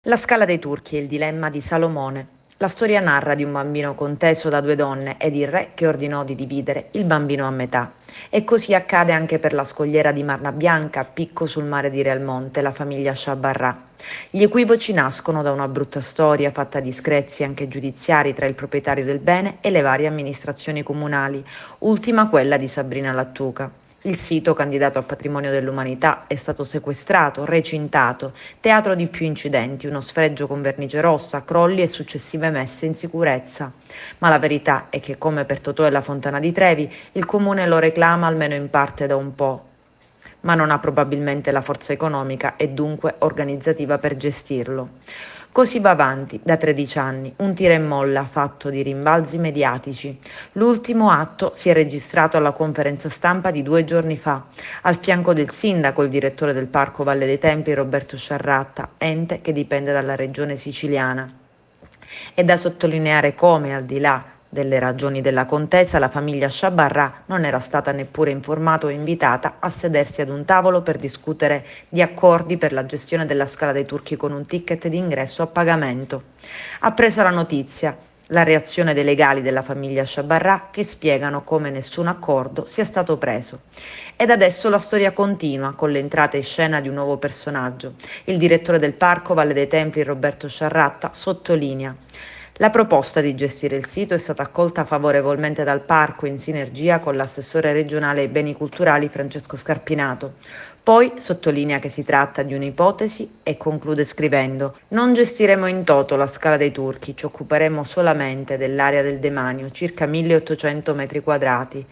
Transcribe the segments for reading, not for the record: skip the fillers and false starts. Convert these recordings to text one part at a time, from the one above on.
La Scala dei Turchi e il dilemma di Salomone. La storia narra di un bambino conteso da due donne ed il re che ordinò di dividere il bambino a metà. E così accade anche per la scogliera di Marna Bianca, a picco sul mare di Realmonte, la famiglia Sciabarrà. Gli equivoci nascono da una brutta storia fatta di screzi anche giudiziari tra il proprietario del bene e le varie amministrazioni comunali, ultima quella di Sabrina Lattuca. Il sito, candidato a patrimonio dell'umanità, è stato sequestrato, recintato, teatro di più incidenti, uno sfregio con vernice rossa, crolli e successive messe in sicurezza. Ma la verità è che, come per Totò e la Fontana di Trevi, il comune lo reclama almeno in parte da un po', ma non ha probabilmente la forza economica e dunque organizzativa per gestirlo. Così va avanti da 13 anni, un tira e molla fatto di rimbalzi mediatici. L'ultimo atto si è registrato alla conferenza stampa di 2 giorni fa, al fianco del sindaco, il direttore del Parco Valle dei Templi, Roberto Sciarratta, ente che dipende dalla regione siciliana. È da sottolineare come, al di là delle ragioni della contesa, la famiglia Sciabarrà non era stata neppure informata o invitata a sedersi ad un tavolo per discutere di accordi per la gestione della Scala dei Turchi con un ticket d'ingresso a pagamento. Appresa la notizia, la reazione dei legali della famiglia Sciabarrà che spiegano come nessun accordo sia stato preso. Ed adesso la storia continua con l'entrata in scena di un nuovo personaggio. Il direttore del Parco Valle dei Templi, Roberto Sciarratta, sottolinea: la proposta di gestire il sito è stata accolta favorevolmente dal parco in sinergia con l'assessore regionale ai beni culturali Francesco Scarpinato. Poi sottolinea che si tratta di un'ipotesi e conclude scrivendo: non gestiremo in toto la Scala dei Turchi, ci occuperemo solamente dell'area del demanio, circa 1800 metri quadrati,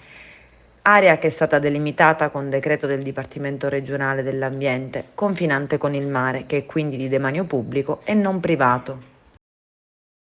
area che è stata delimitata con decreto del Dipartimento regionale dell'ambiente, confinante con il mare, che è quindi di demanio pubblico e non privato.